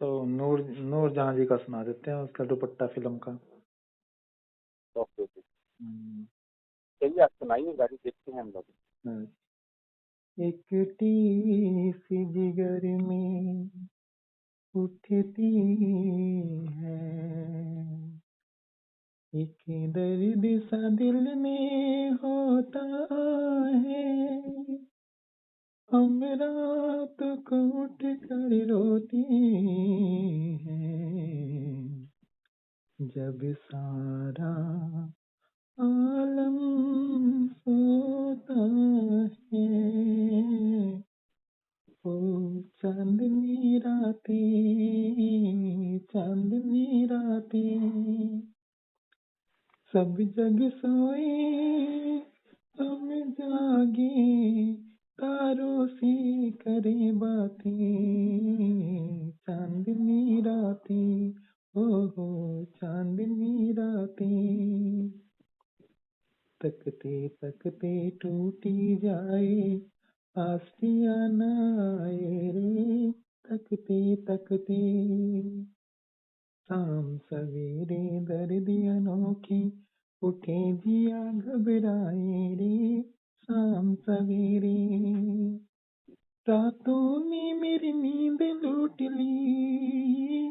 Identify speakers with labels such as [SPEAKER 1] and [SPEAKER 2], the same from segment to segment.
[SPEAKER 1] तो नूर नूर जहां जी का सुना देते हैं, उसका दुपट्टा फिल्म का।
[SPEAKER 2] ओके ओके,
[SPEAKER 1] हम्म,
[SPEAKER 2] चलिए आप सुनाइए, गाड़ी देखते हैं हम लोग।
[SPEAKER 1] हाँ। एक टीस जिगर में उठती है, एक दर्द सा दिल में होता है, हम रात को उठ कर रोती हैं, जब सारा आलम सोता है। ओ चांदनी रातें, चांदनी रातें, सब जग सोए हम जागे, तारों से करे बातें, चांदनी रातें, ओ हो चांदनी रातें, तकते तकते टूटी जाए आसिया नाए रे, तकते तकते, शाम सवेरे दर्द अनोखी, उठे जिया घबराए रे, शाम सवेरे, रातों ने मेरी नींद लूट ली,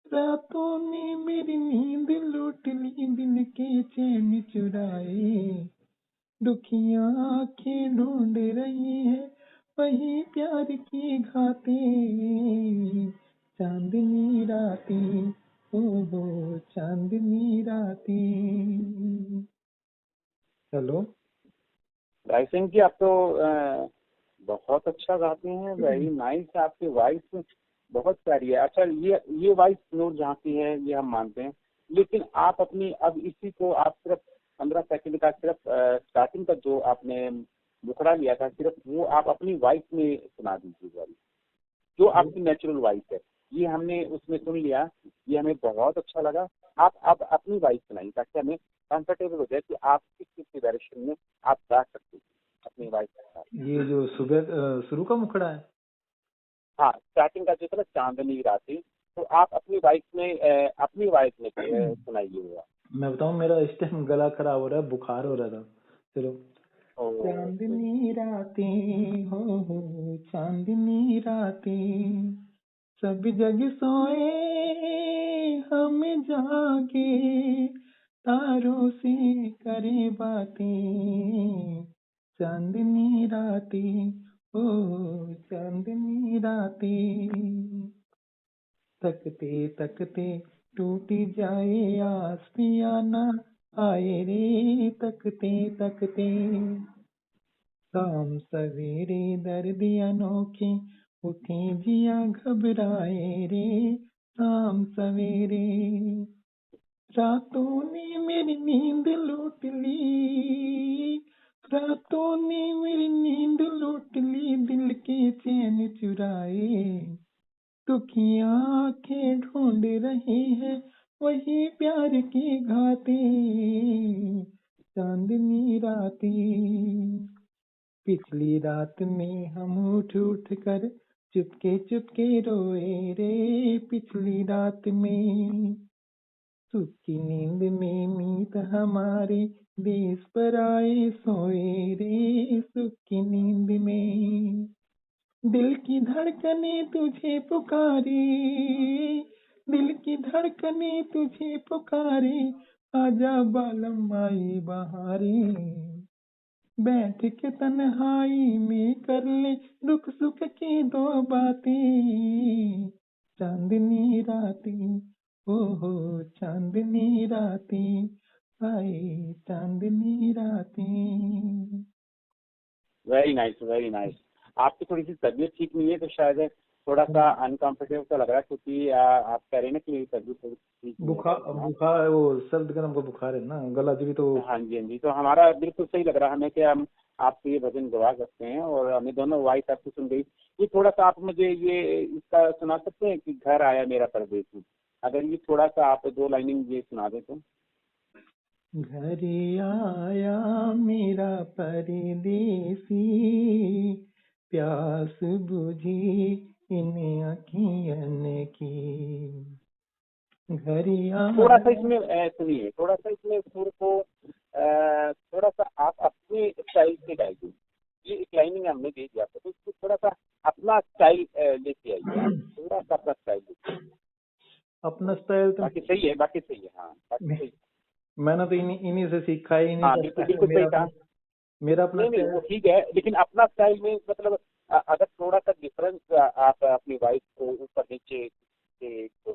[SPEAKER 1] रातों ने मेरी नींद लूट ली, दिन के चैन चुराए, दुखियां आंखें ढूंढ रही है वही प्यार की घातें, चांदनी रातें, ओ हो चांदनी रातें। हेलो।
[SPEAKER 2] राय सिंह जी, आप तो बहुत अच्छा गाते हैं, वेरी नाइस, आपकी वॉइस बहुत प्यारी है। अच्छा, ये वॉइस नूर जहाँ की है ये हम मानते हैं, लेकिन आप अपनी अब इसी को आप सिर्फ 15 सेकंड का सिर्फ स्टार्टिंग का जो आपने मुखड़ा लिया था, सिर्फ वो आप अपनी वॉइस में सुना दीजिए, जो आपकी नेचुरल वॉइस है। ये हमने उसमें सुन लिया, ये हमें बहुत अच्छा लगा। आप अब अपनी वॉइस सुनाइए ताकि हमें कंफर्टेबल हो जाए कि आप किस किस की डायरेक्शन में आप गा सकते हैं अपनी वॉइस के साथ।
[SPEAKER 1] ये जो सुबह शुरू का मुखड़ा है।
[SPEAKER 2] हाँ, स्टार्टिंग का जो था ना, चांदनी रातें, तो आप अपनी वॉइस में सुनाइएगा।
[SPEAKER 1] मैं बताऊं, मेरा इस टाइम गला खराब हो रहा है, बुखार हो रहा था। चलो।
[SPEAKER 2] ओके।
[SPEAKER 1] चांदनी रातें, हो चांदनी रातें, सब जग सोए हम जागे, तारों से करे बातें, चांदनी रातें, ओ चांदनी रातें, तकते तकते टूटी जाए आसियाना आए रे, तकते तकते, शाम सवेरे दर्द अनोखे, उठे जिया घबराए रे, शाम सवेरे, रातों ने मेरी नींद लूट ली, रातों ने मेरी नींद लूट ली, दिल के चैन चुराए, दुखियां आंखें ढूंढ रही है वही प्यार की घाटी, चांदनी रातें, पिछली रात में हम उठ उठ कर चुपके चुपके रोए रे, पिछली रात में, सुख की नींद में मीत हमारे देश पर आए सोए रे, सुख की नींद में, दिल की धड़कने तुझे पुकारे, दिल की धड़कने तुझे पुकारे, आजा बालम आई बहारे, बैठ के तन्हाई में कर ले दुख सुख की दो बातें, चांदनी रातें, ओ हो चांदनी रातें, आए चांदनी रातें।
[SPEAKER 2] Very nice, very nice. आपकी थोड़ी सी तबीयत ठीक नहीं है तो शायद थोड़ा सा अनकंफर्टेबल सा लग रहा है, क्योंकि आप कह रहे हैं ना कि तबीयत थोड़ी ठीक नहीं है
[SPEAKER 1] बुखार,
[SPEAKER 2] करके ना।
[SPEAKER 1] बुखार वो सर्द गर्म का बुखार है ना, गला भी तो।
[SPEAKER 2] हाँ जी, हाँ जी, तो हमारा बिल्कुल सही लग रहा है हमें कि हम आपसे ये भजन गवा सकते हैं, और हमें दोनों वॉइस आपकी सुन गई। ये थोड़ा सा आप मुझे ये इसका सुना सकते हैं कि घर आया मेरा परदेसी, अगर ये थोड़ा सा आप 2 लाइनिंग ये सुना दें तो।
[SPEAKER 1] घर आया मेरा परदेसी, प्यास बुझी इन अखियन की घरिया।
[SPEAKER 2] थोड़ा सा इसमें सुनिए, थोड़ा सा इसमें सुर को थोड़ा सा आप अपने स्टाइल से गाइए। ये एक लाइनिंग हमने दे दिया था, तो इसको थोड़ा सा अपना स्टाइल लेके आइए आप, थोड़ा सा अपना स्टाइल लेके आइए।
[SPEAKER 1] अपना स्टाइल तो
[SPEAKER 2] बाकी सही है, बाकी सही है, हाँ बाकी सही है।
[SPEAKER 1] मैंने तो इन्हीं इन्हीं से सीखा है, इन्हीं
[SPEAKER 2] हाँ
[SPEAKER 1] का
[SPEAKER 2] बिल्कुल
[SPEAKER 1] स्टाइल
[SPEAKER 2] बिल्कुल
[SPEAKER 1] मेरा
[SPEAKER 2] सही
[SPEAKER 1] अपना,
[SPEAKER 2] कहा।
[SPEAKER 1] मेरा अपना
[SPEAKER 2] नहीं नहीं
[SPEAKER 1] स्टाइल।
[SPEAKER 2] वो ठीक है, लेकिन अपना स्टाइल में मतलब अगर थोड़ा सा डिफरेंस आप अपनी वाइफ को ऊपर नीचे से तो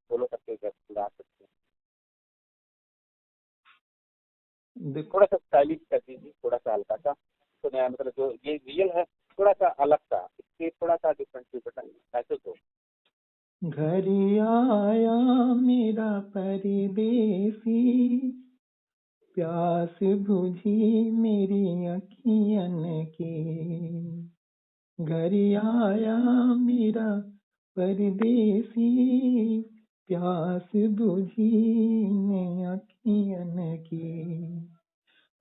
[SPEAKER 2] फॉलो करके गा सकते हैं।
[SPEAKER 1] देखो,
[SPEAKER 2] थोड़ा सा स्टाइलिश कर दीजिए, थोड़ा सा हल्का सा, तो नया मतलब जो ये रियल है थोड़ा सा अलग सा, इससे थोड़ा सा डिफरेंट ऐसे तो।
[SPEAKER 1] घर आया मेरा परदेसी, प्यास बुझी मेरी अखियन की। घर आया मेरा परदेसी, प्यास बुझी ने अखियन की।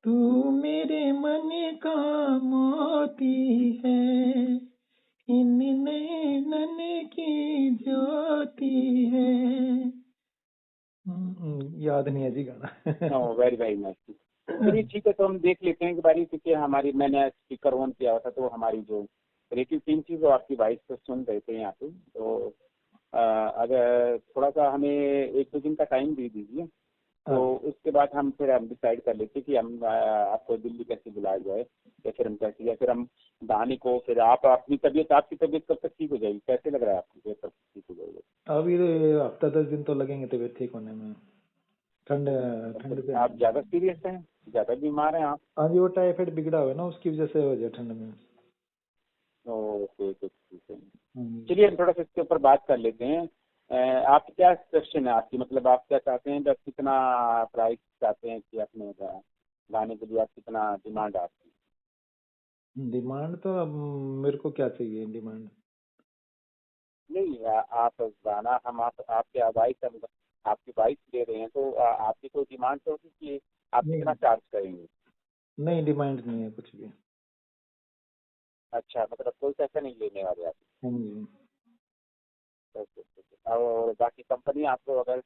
[SPEAKER 1] तू मेरे मन का मोती है, इन नैनन की ज्योति है। याद नहीं है जी गाना।
[SPEAKER 2] Very very nice. चलिए ठीक है, तो हम देख लेते हैं एक बारी, क्योंकि हमारी मैंने स्पीकर ऑन किया हुआ था, तो हमारी जो क्रिएटिव टीम थी वो आपकी वॉइस को सुन रहे थे यहाँ पे। तो अगर थोड़ा सा हमें 1-2 दिन का टाइम दे दीजिए, तो उसके बाद हम डिसाइड कर लेते कि हम आपको दिल्ली कैसे बुलाया जाए, या फिर हम कैसे, या फिर हम गाने को, फिर आप अपनी तबीयत, आपकी तबीयत कब तक ठीक हो जाएगी, कैसे लग रहा है आपकी तबीयत कब तक ठीक हो जाएगी?
[SPEAKER 1] अभी तो हफ्ता 10 दिन तो लगेंगे तबीयत ठीक होने में। ठंड, ठंड पे।
[SPEAKER 2] आप ज़्यादा सीरियस हैं, ज़्यादा बीमार हैं आप?
[SPEAKER 1] हाँ जी, वो टाइफाइड बिगड़ा हुआ है ना, उसकी वजह से हो जाए ठंड में।
[SPEAKER 2] ओके तो ठीक है।
[SPEAKER 1] हम्म।
[SPEAKER 2] चलिए हम थोड़ा सा इसके ऊपर बात कर लेते हैं। आप क्या क्वेश्चन है आपकी, मतलब आप क्या चाहते हैं, जब कितना प्राइस चाहते हैं कि अपने गाने के लिए, आप कितना डिमांड आपकी?
[SPEAKER 1] डिमांड तो अब मेरे को क्या चाहिए डिमांड।
[SPEAKER 2] नहीं आप गाना, हम आपके आवाज़ का मतलब आपकी वाइस दे रहे हैं, तो आपकी कोई डिमांड तो होगी कि आप कितना
[SPEAKER 1] नहीं,
[SPEAKER 2] चार्ज करेंगे?
[SPEAKER 1] नहीं डिमांड नहीं है कुछ भी।
[SPEAKER 2] अच्छा, मतलब कोई पैसा नहीं लेने वाले आप?
[SPEAKER 1] हाँ जी।
[SPEAKER 2] Okay, okay. और बाकी कंपनी आपको अगर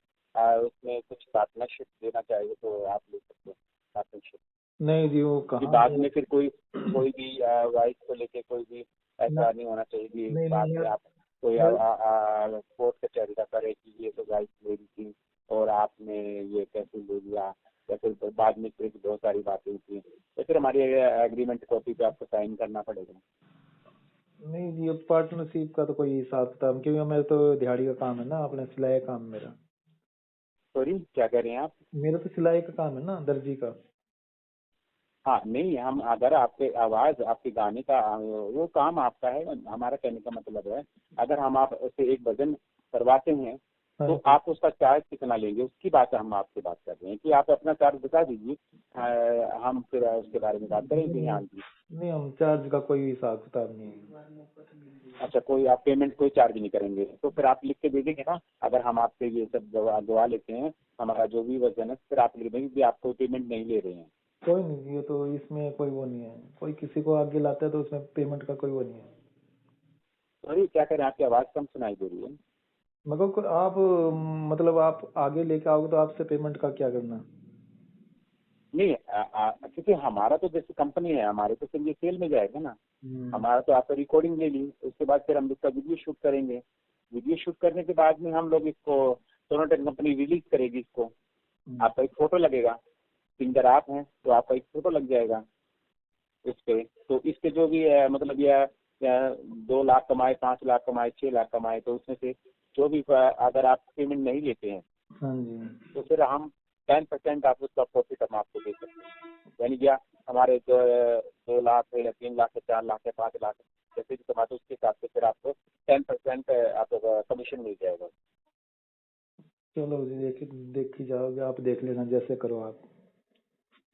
[SPEAKER 2] उसमें कुछ पार्टनरशिप देना चाहिए तो आप ले सकते हैं पार्टनरशिप।
[SPEAKER 1] नहीं जी, वो
[SPEAKER 2] क्योंकि
[SPEAKER 1] कहाँ
[SPEAKER 2] बाद
[SPEAKER 1] है।
[SPEAKER 2] में फिर कोई कोई भी वाइफ को लेके कोई भी
[SPEAKER 1] ना,
[SPEAKER 2] ऐसा नहीं होना चाहिए कि
[SPEAKER 1] नहीं
[SPEAKER 2] बाद
[SPEAKER 1] नहीं
[SPEAKER 2] में आप कोई
[SPEAKER 1] मेरे
[SPEAKER 2] कोर्ट कचहरी का करे कि ये तो वाइफ मेरी थी और आपने ये कैसे ले लिया, या फिर बाद में फिर बहुत सारी बातें होती हैं, तो फिर हमारी एग्रीमेंट कॉपी पे आपको साइन करना पड़ेगा।
[SPEAKER 1] नहीं जी, पार्टनरशिप का तो कोई हिसाब किताब, क्योंकि मेरा तो दिहाड़ी का काम है ना, अपने सिलाई का काम मेरा।
[SPEAKER 2] सॉरी, क्या कह रहे हैं आप?
[SPEAKER 1] मेरा तो सिलाई का काम है ना, दर्जी का।
[SPEAKER 2] हाँ नहीं, हम अगर आपके आवाज, आपके गाने का वो काम आपका है, हमारा कहने का मतलब है अगर हम आप से एक भजन करवाते हैं
[SPEAKER 1] हाँ
[SPEAKER 2] तो
[SPEAKER 1] जी।
[SPEAKER 2] आप उसका चार्ज कितना लेंगे, उसकी बात हम आपसे बात कर रहे हैं कि आप अपना चार्ज बता दीजिए। हम फिर उसके बारे में बात करेंगे।
[SPEAKER 1] नहीं
[SPEAKER 2] हाँ जी।
[SPEAKER 1] नहीं, हम चार्ज का कोई हिसाब किताब नहीं है।
[SPEAKER 2] अच्छा, कोई आप पेमेंट कोई चार्ज नहीं करेंगे, तो फिर आप लिख के दे देंगे ना, अगर हम आपसे ये सब गवा लेते हैं हमारा जो भी वजन है, फिर आप लिख देंगे कि आप कोई पेमेंट नहीं ले रहे हैं।
[SPEAKER 1] कोई नहीं, ये तो इसमें कोई वो नहीं है, कोई किसी को आगे लाता है तो उसमें पेमेंट का कोई वो नहीं है।
[SPEAKER 2] सॉरी, क्या करें, आपकी आवाज़ कम सुनाई दे रही है।
[SPEAKER 1] मगर आप मतलब आप आगे लेके आओगे तो आपसे पेमेंट का क्या करना।
[SPEAKER 2] नहीं क्योंकि हमारा तो जैसे कंपनी है हमारे, तो फिर ये सेल में जाएगा ना।
[SPEAKER 1] हम्म।
[SPEAKER 2] हमारा तो आपका रिकॉर्डिंग ले ली, उसके बाद फिर हम इसका वीडियो शूट करेंगे। वीडियो शूट करने के बाद में हम लोग इसको, सोनोटेक कंपनी रिलीज करेगी इसको। आपका एक फोटो लगेगा, सिंगर आप हैं तो आपका एक फोटो लग जाएगा इस पे। तो इसके जो भी मतलब यह 2 लाख कमाए, 5 लाख कमाए, 6 लाख कमाए, तो उसमें से जो भी अगर आप पेमेंट नहीं लेते हैं
[SPEAKER 1] हाँ जी।
[SPEAKER 2] तो फिर हम 10% आप उसका प्रॉफिट हम आपको दे सकते हैं। यानी क्या, हमारे 2 लाख या 3 लाख या 4 लाख या 5 लाख जैसे भी कमाते उसके हिसाब से फिर आपको 10% आपको कमीशन मिल जाएगा।
[SPEAKER 1] चलो जी, देखी जाओगे, आप देख लेना जैसे करो आप।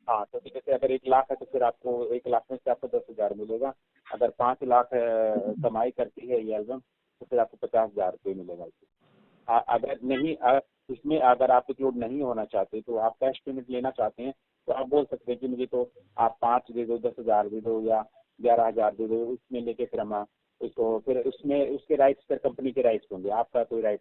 [SPEAKER 2] हाँ, तो जैसे अगर 1 लाख है तो फिर आपको 1 लाख में से आपको 10,000 मिलेगा। अगर 5 लाख कमाई करती है ये एल्बम तो फिर आपको 50,000 रुपये मिलेगा। अगर नहीं इसमें अगर आप इंक्लूड नहीं होना चाहते, तो आप कैश पेमेंट लेना चाहते हैं, तो आप बोल सकते हैं कि मुझे तो आप 5 दे दो, 10,000 दे दो, या 11,000 दे दो, उसमें लेके फिर हम उसको फिर उसमें उसके राइट्स फिर कंपनी के राइट्स होंगे, आपका कोई राइट्स